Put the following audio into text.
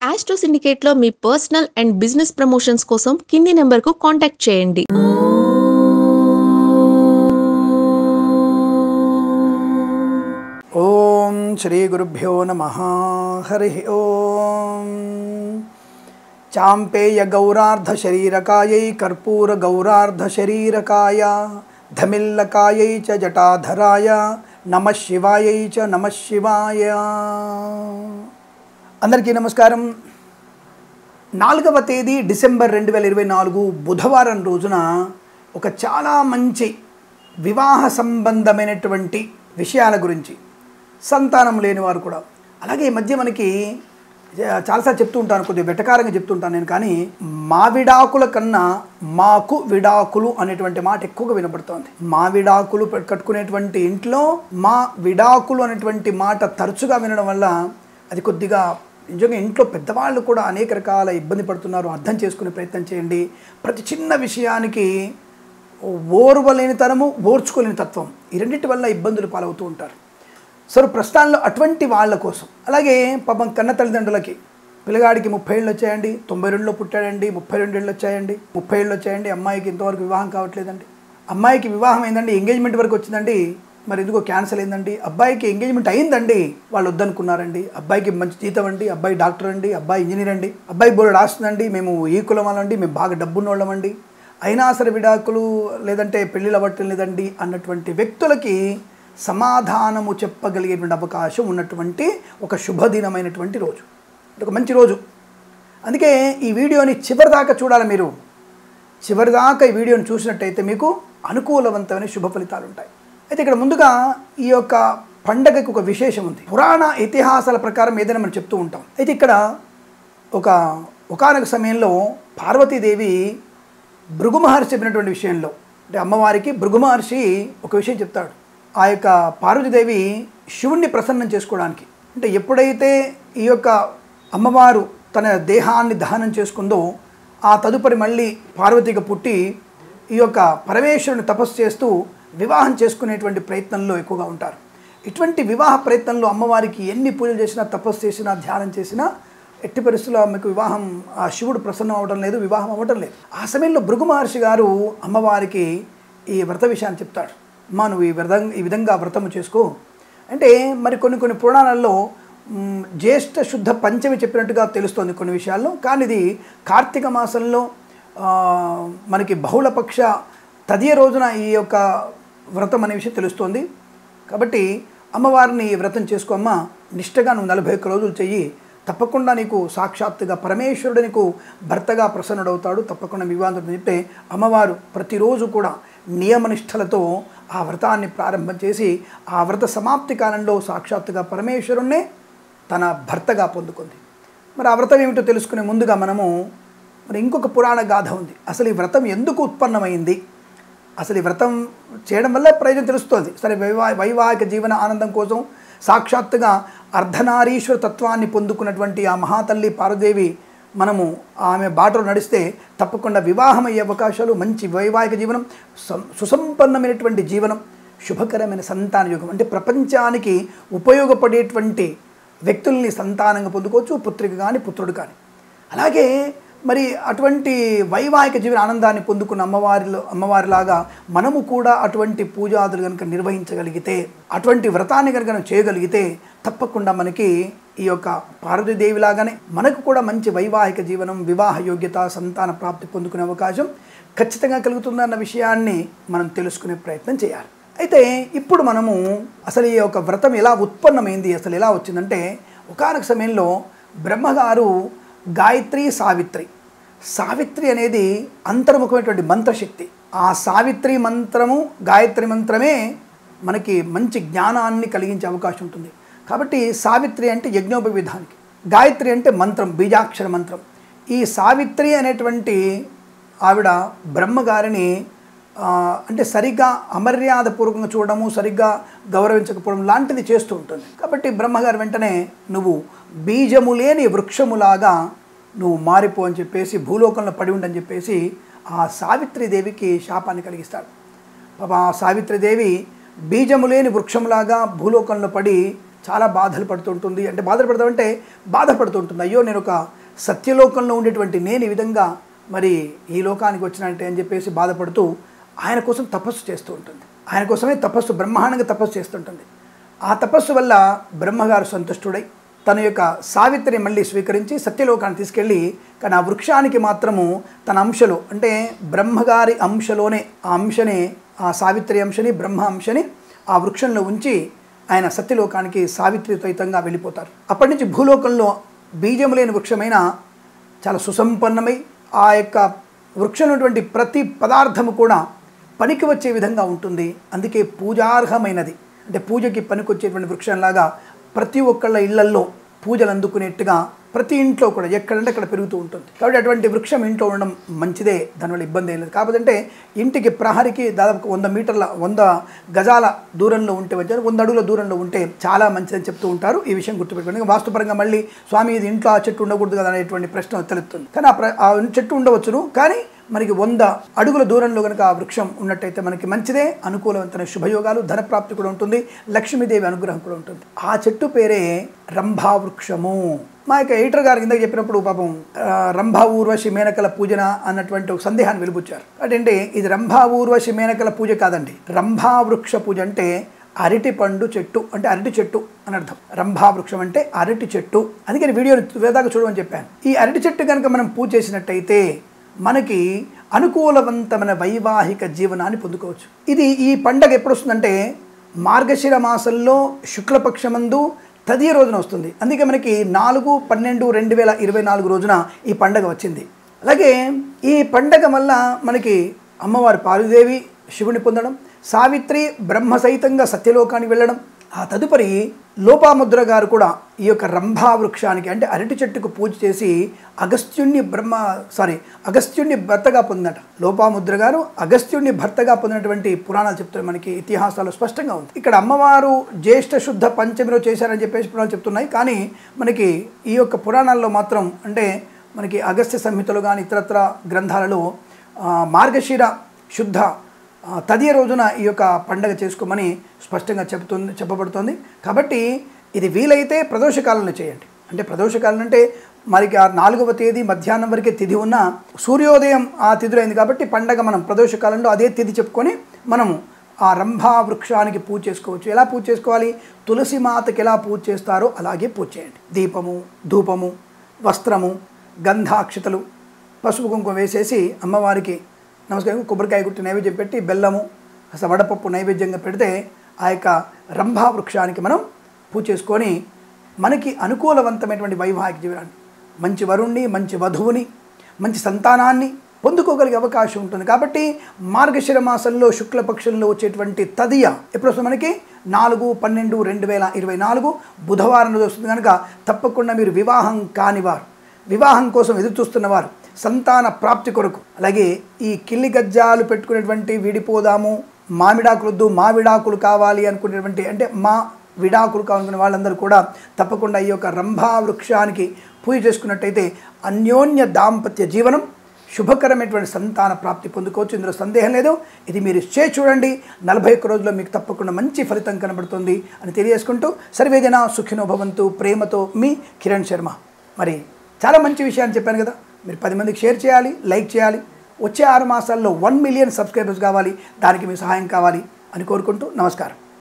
Astro సిండికేట్‌లో మీ personal and business promotions కోసం కింది నంబర్‌కు కాంటాక్ట్ చేయండి. ఓం శ్రీ గురుభ్యో నమః. హరి ఓం. చాంపేయ గౌరార్ధ శరీరకాయై కర్పూర గౌరార్ధ శరీరకాయ ధమిల్లకాయై చ జటాధరాయ నమః శివాయై చ నమః శివాయ. అందరికీ నమస్కారం. 4వ తేదీ డిసెంబర్ 2024 బుధవారం రోజున ఒక చాలా మంచి వివాహ సంబంధమైనటువంటి విషయాల గురించి, సంతానం లేని వారు కూడా, అలాగే ఈ మధ్య మనకి చాలాసార్లు చెప్తూ ఉంటాను, కొద్దిగా వెటకారంగా చెప్తుంటాను నేను, కానీ మా విడాకుల కన్నా మాకు విడాకులు అనేటువంటి మాట ఎక్కువగా వినపడుతోంది. మా విడాకులు కట్టుకునేటువంటి ఇంట్లో మా విడాకులు అనేటువంటి మాట తరచుగా వినడం వల్ల అది కొద్దిగా నిజంగా ఇంట్లో పెద్దవాళ్ళు కూడా అనేక రకాల ఇబ్బంది పడుతున్నారు. అర్థం చేసుకునే ప్రయత్నం చేయండి. ప్రతి చిన్న విషయానికి ఓర్వలేనితనము, ఓర్చుకోలేని తత్వం, ఈ రెండింటి వల్ల ఇబ్బందులు పాలవుతూ ఉంటారు. సో ప్రస్తుతాల్లో అటువంటి వాళ్ళ కోసం, అలాగే పాపం కన్న తల్లిదండ్రులకి పిల్లగాడికి 30 ఏళ్ళు వచ్చాయండి, 92లో పుట్టాడండి, 32 ఏళ్ళు వచ్చాయండి, 30 ఏళ్ళు వచ్చాయండి, అమ్మాయికి ఇంతవరకు వివాహం కావట్లేదండి, అమ్మాయికి వివాహం అయిందండి, ఎంగేజ్మెంట్ వరకు వచ్చిందండి, మరి ఎందుకో క్యాన్సిల్ అయిందండి, అబ్బాయికి ఎంగేజ్మెంట్ అయిందండి, వాళ్ళు వద్దనుకున్నారండి, అబ్బాయికి మంచి జీతం అండి, అబ్బాయి డాక్టర్ అండి, అబ్బాయి ఇంజనీర్ అండి, అబ్బాయి బోర్డు రాస్తుందండి, మేము ఈ కులం వాళ్ళండి, మేము బాగా డబ్బున్నోళ్ళమండి, అయినా సరే విడాకులు లేదంటే పెళ్ళిళ్ళు అవ్వటం లేదండి అన్నటువంటి వ్యక్తులకి సమాధానము చెప్పగలిగేటువంటి అవకాశం ఉన్నటువంటి ఒక శుభదినమైనటువంటి రోజు, ఒక మంచి రోజు. అందుకే ఈ వీడియోని చివరిదాకా చూడాలి. మీరు చివరిదాకా ఈ వీడియోని చూసినట్టయితే మీకు అనుకూలవంతమైన శుభ ఫలితాలు ఉంటాయి. అయితే ఇక్కడ ముందుగా ఈ యొక్క పండగకి ఒక విశేషం ఉంది. పురాణ ఇతిహాసాల ప్రకారం ఏదైనా మనం చెప్తూ ఉంటాం. అయితే ఇక్కడ ఒకానొక సమయంలో పార్వతీదేవి భృగు మహర్షి చెప్పినటువంటి విషయంలో, అంటే అమ్మవారికి భృగు మహర్షి ఒక విషయం చెప్తాడు. ఆ యొక్క పార్వతీదేవి శివుణ్ణి ప్రసన్నం చేసుకోవడానికి, అంటే ఎప్పుడైతే ఈ యొక్క అమ్మవారు తన దేహాన్ని దహనం చేసుకుందో ఆ తదుపరి మళ్ళీ పార్వతిగా పుట్టి ఈ యొక్క పరమేశ్వరుని తపస్సు చేస్తూ వివాహం చేసుకునేటువంటి ప్రయత్నంలో ఎక్కువగా ఉంటారు. ఇటువంటి వివాహ ప్రయత్నంలో అమ్మవారికి ఎన్ని పూజలు చేసినా, తపస్సు చేసినా, ధ్యానం చేసినా ఎట్టి పరిస్థితుల్లో ఆమెకు వివాహం, ఆ శివుడు ప్రసన్నం అవ్వడం లేదు, వివాహం అవ్వడం లేదు. ఆ సమయంలో భృగు మహర్షి గారు అమ్మవారికి ఈ వ్రత విషయాన్ని చెప్తాడు. అమ్మా, నువ్వు ఈ విధంగా వ్రతము చేసుకో అంటే, మరి కొన్ని పురాణాల్లో జ్యేష్ఠ శుద్ధ పంచమి చెప్పినట్టుగా తెలుస్తోంది కొన్ని విషయాల్లో. కానీ ఇది కార్తీక మాసంలో మనకి బహుళపక్ష తదియ రోజున ఈ యొక్క వ్రతం అనే విషయం తెలుస్తోంది. కాబట్టి అమ్మవారిని వ్రతం చేసుకో అమ్మ, నిష్టగా నువ్వు 41 రోజులు చెయ్యి, తప్పకుండా నీకు సాక్షాత్తుగా పరమేశ్వరుడు నీకు భర్తగా ప్రసన్నుడవుతాడు, తప్పకుండా వివాహం చెప్తే అమ్మవారు ప్రతిరోజు కూడా నియమనిష్టలతో ఆ వ్రతాన్ని ప్రారంభం చేసి ఆ వ్రత సమాప్తి కాలంలో సాక్షాత్తుగా పరమేశ్వరుణ్ణే తన భర్తగా పొందుకుంది. మరి ఆ వ్రతం ఏమిటో తెలుసుకునే ముందుగా మనము ఇంకొక పురాణ గాథ ఉంది. అసలు ఈ వ్రతం ఎందుకు ఉత్పన్నమైంది, అసలు ఈ వ్రతం చేయడం వల్ల ప్రయోజనం తెలుస్తుంది. సరే, వైవాహిక జీవన ఆనందం కోసం సాక్షాత్తుగా అర్ధనారీశ్వర తత్వాన్ని పొందుకున్నటువంటి ఆ మహాతల్లి పార్వదేవి మనము ఆమె బాటలో నడిస్తే తప్పకుండా వివాహం అయ్యే అవకాశాలు, మంచి వైవాహిక జీవనం, సుసంపన్నమైనటువంటి జీవనం, శుభకరమైన సంతాన యోగం, అంటే ప్రపంచానికి ఉపయోగపడేటువంటి వ్యక్తుల్ని సంతానంగా పొందుకోవచ్చు, పుత్రిక కానీ పుత్రుడు కానీ. అలాగే మరి అటువంటి వైవాహిక జీవన ఆనందాన్ని పొందుకున్న అమ్మవారిలాగా మనము కూడా అటువంటి పూజాదులు కనుక నిర్వహించగలిగితే, అటువంటి వ్రతాన్ని కనుక చేయగలిగితే తప్పకుండా మనకి ఈ యొక్క పార్వతీదేవిలాగానే మనకు కూడా మంచి వైవాహిక జీవనం, వివాహ యోగ్యత, సంతాన ప్రాప్తి పొందుకునే అవకాశం ఖచ్చితంగా కలుగుతుందన్న విషయాన్ని మనం తెలుసుకునే ప్రయత్నం చేయాలి. అయితే ఇప్పుడు మనము అసలు ఈ యొక్క వ్రతం ఎలా ఉత్పన్నమైంది, అసలు ఎలా వచ్చిందంటే, ఒకానొక సమయంలో బ్రహ్మగారు గాయత్రి, సావిత్రి అనేది అంతర్ముఖమైనటువంటి మంత్రశక్తి. ఆ సావిత్రి మంత్రము, గాయత్రి మంత్రమే మనకి మంచి జ్ఞానాన్ని కలిగించే అవకాశం ఉంటుంది. కాబట్టి సావిత్రి అంటే యజ్ఞోపవిధానికి, గాయత్రి అంటే మంత్రం, బీజాక్షర మంత్రం. ఈ సావిత్రి అనేటువంటి ఆవిడ బ్రహ్మగారిని అంటే సరిగ్గా అమర్యాదపూర్వకంగా చూడడము, సరిగ్గా గౌరవించకపోవడం లాంటిది చేస్తూ ఉంటుంది. కాబట్టి బ్రహ్మగారు వెంటనే నువ్వు బీజము లేని వృక్షములాగా నువ్వు మారిపో అని చెప్పేసి, భూలోకంలో పడి ఉండని చెప్పేసి ఆ సావిత్రీదేవికి శాపాన్ని కలిగిస్తాడు. పాప ఆ సావిత్రీదేవి బీజము లేని వృక్షములాగా భూలోకంలో పడి చాలా బాధలు పడుతుంటుంది. అంటే బాధపడతామంటే బాధపడుతుంటుంది, అయ్యో నేను ఒక సత్యలోకంలో ఉండేటువంటి నేను ఈ విధంగా మరి ఈ లోకానికి వచ్చినట్టే అని చెప్పేసి బాధపడుతూ ఆయన కోసం తపస్సు చేస్తూ ఉంటుంది. ఆయన కోసమే తపస్సు బ్రహ్మాండంగా తపస్సు చేస్తుంటుంది. ఆ తపస్సు వల్ల బ్రహ్మగారు సంతుష్టుడై తన యొక్క సావిత్రిని మళ్ళీ స్వీకరించి సత్యలోకాన్ని తీసుకెళ్ళి, కానీ ఆ వృక్షానికి మాత్రము తన అంశలో అంటే బ్రహ్మగారి అంశలోనే ఆ అంశనే, ఆ సావిత్రి అంశని బ్రహ్మ అంశని ఆ వృక్షంలో ఉంచి ఆయన సత్యలోకానికి సావిత్రి సహితంగా వెళ్ళిపోతారు. అప్పటి నుంచి భూలోకంలో బీజము లేని వృక్షమైన చాలా సుసంపన్నమై ఆ యొక్క వృక్షంలో ఉన్నటువంటి ప్రతి పదార్థము కూడా పనికి వచ్చే విధంగా ఉంటుంది. అందుకే పూజార్హమైనది, అంటే పూజకి పనికొచ్చేటువంటి వృక్షంలాగా ప్రతి ఒక్కళ్ళ ఇళ్లల్లో పూజలు అందుకునేట్టుగా ప్రతి ఇంట్లో కూడా ఎక్కడంటే అక్కడ పెరుగుతూ ఉంటుంది. కాబట్టి అటువంటి వృక్షం ఇంట్లో ఉండడం మంచిదే, దానివల్ల ఇబ్బంది ఏం లేదు. కాకపోతే ఇంటికి ప్రహరికి దాదాపు 100 మీటర్ల 100 గజాల దూరంలో ఉంటే 100 అడుగుల దూరంలో ఉంటే చాలా మంచిదని చెప్తూ ఉంటారు. ఈ విషయం గుర్తుపెట్టుకోండి. వాస్తుపరంగా మళ్ళీ స్వామి ఇది ఇంట్లో ఆ చెట్టు ఉండకూడదు కదా అనేటువంటి ప్రశ్న తెలుస్తుంది. కానీ ఆ చెట్టు ఉండవచ్చును, కానీ మనకి 100 అడుగుల దూరంలో కనుక ఆ వృక్షం ఉన్నట్టయితే మనకి మంచిదే, అనుకూలవంతమైన శుభయోగాలు, ధనప్రాప్తి కూడా ఉంటుంది, లక్ష్మీదేవి అనుగ్రహం కూడా ఉంటుంది. ఆ చెట్టు పేరే రంభా వృక్షము. మా యొక్క ఎడిటర్ గారు కింద చెప్పినప్పుడు పాపం రంభా ఊర్వశి మేనకల పూజన అన్నటువంటి ఒక సందేహాన్ని వెలుబుచ్చారు. అంటే ఇది రంభా ఊర్వశి మేనకల పూజ కాదండి. రంభా వృక్ష పూజ అంటే అరటి పండు చెట్టు, అంటే అరటి చెట్టు అని అర్థం. రంభా వృక్షం అంటే అరటి చెట్టు. అందుకని వీడియోని వేదాగా చూడమని చెప్పాను. ఈ అరటి చెట్టు కనుక మనం పూజ చేసినట్టయితే మనకి అనుకూలవంతమైన వైవాహిక జీవనాన్ని పొందుకోవచ్చు. ఇది ఈ పండగ ఎప్పుడు వస్తుందంటే మార్గశిర మాసంలో శుక్లపక్షమందు తదియ రోజున వస్తుంది. అందుకే మనకి 4/12/2024 రోజున ఈ పండగ వచ్చింది. అలాగే ఈ పండగ వల్ల మనకి అమ్మవారి పార్వతీదేవి శివుని పొందడం, సావిత్రి బ్రహ్మ సహితంగా సత్యలోకానికి వెళ్ళడం, ఆ తదుపరి లోపాముద్ర గారు కూడా ఈ యొక్క రంభా వృక్షానికి అంటే అరటి చెట్టుకు పూజ చేసి అగస్త్యుణ్ణి భర్తగా పొందట. లోపాముద్ర గారు అగస్త్యుణ్ణి భర్తగా పొందినటువంటి పురాణాలు చెప్తున్నాయి, మనకి ఇతిహాసాలు స్పష్టంగా ఉంది. ఇక్కడ అమ్మవారు జ్యేష్ఠ శుద్ధ పంచమిలో చేశారని చెప్పేసి పురాణాలు చెప్తున్నాయి. కానీ మనకి ఈ యొక్క పురాణాల్లో మాత్రం అంటే మనకి అగస్త్య సంహితలు కానీ ఇతరత్ర గ్రంథాలలో మార్గశిర శుద్ధ తదియ రోజున ఈ యొక్క పండగ చేసుకోమని స్పష్టంగా చెప్పబడుతుంది. కాబట్టి ఇది వీలైతే ప్రదోషకాలంలో చేయండి. అంటే ప్రదోషకాలం అంటే మనకి ఆ 4వ తేదీ మధ్యాహ్నం వరకే తిథి ఉన్న సూర్యోదయం ఆ తిథిలో అయింది కాబట్టి పండగ మనం ప్రదోషకాలంలో అదే తిథి చెప్పుకొని మనము ఆ రంభా వృక్షానికి పూజ చేసుకోవచ్చు. ఎలా పూజ చేసుకోవాలి? తులసి మాతకి ఎలా పూజ చేస్తారో అలాగే పూజ చేయండి. దీపము, ధూపము, వస్త్రము, గంధాక్షతలు, పసుపు కుంకుమ వేసేసి అమ్మవారికి నమస్కారం, కొబ్బరికాయ గుట్టి నైవేద్యం పెట్టి బెల్లము అసలు వడపప్పు నైవేద్యంగా పెడితే ఆ యొక్క రంభా వృక్షానికి మనం పూజ చేసుకొని మనకి అనుకూలవంతమైనటువంటి వైవాహిక జీవనాన్ని, మంచి వరుణ్ణి, మంచి వధువుని, మంచి సంతానాన్ని పొందుకోగలిగే అవకాశం ఉంటుంది. కాబట్టి మార్గశిర మాసంలో శుక్లపక్షంలో వచ్చేటువంటి తదియ ఎప్పుడు వస్తుంది? మనకి 4/12/2024 బుధవారం రోజు వస్తుంది. కనుక తప్పకుండా మీరు వివాహం కానివారు, వివాహం కోసం ఎదురు చూస్తున్నవారు, సంతాన ప్రాప్తి కొరకు, అలాగే ఈ కిల్లి గజ్జాలు పెట్టుకునేటువంటి విడిపోదాము, మామిడాకులొద్దు మామిడాకులు కావాలి అనుకునేటువంటి అంటే మా విడాకులు కావాలనుకునే వాళ్ళందరూ కూడా తప్పకుండా ఈ యొక్క రంభా వృక్షానికి పూజ చేసుకున్నట్టయితే అన్యోన్య దాంపత్య జీవనం, శుభకరమైనటువంటి సంతాన ప్రాప్తి పొందుకోవచ్చు. ఇందులో సందేహం లేదు. ఇది మీరు చూడండి, 41 రోజుల్లో మీకు తప్పకుండా మంచి ఫలితం కనబడుతుంది అని తెలియజేసుకుంటూ సర్వేజన సుఖినో భవంతు. ప్రేమతో మీ కిరణ్ శర్మ. మరి చాలా మంచి విషయాన్ని చెప్పాను కదా, మీరు 10 మందికి షేర్ చేయాలి, లైక్ చేయాలి. వచ్చే 6 మాసాల్లో 1 మిలియన్ సబ్స్క్రైబర్స్ కావాలి, దానికి మీ సహాయం కావాలి అని కోరుకుంటూ నమస్కారం.